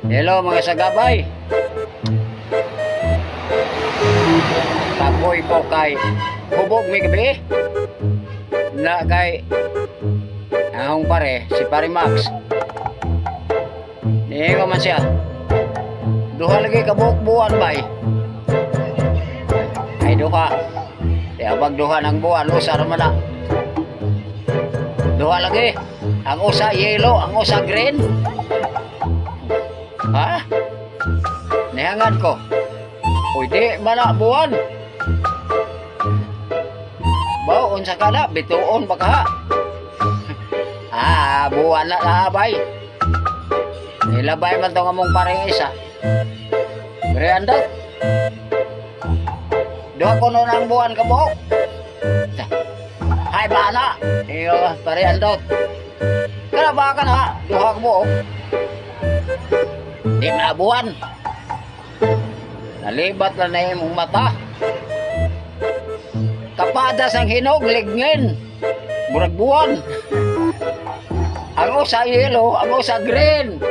Hello mga sagabay. Tapoy ko kay hubog mi gabi. Na kay ahong pare, si pare Max. Niingo man siya. Duha lagi ka buwan bay. Ay duha. Kaya pag duha ng buwan, usar man na. Duha lagi. Ang usa yellow, ang usa green. Ha? Nihangan ko. Pwede mana buwan. Bao unsa ka na bituon baka. Buwan na labay. Nilabay man tong among pareng isa. Brianda. Duha ko no nang buwan ka mo. Hay bana. Iyo Brianda. Kana ba ka na duha ka mo. Di na buwan. Nalibat na na imong mata. Kapadas ang hinog, ligngin. Murag buwan. Ang usa yellow, ang usa green.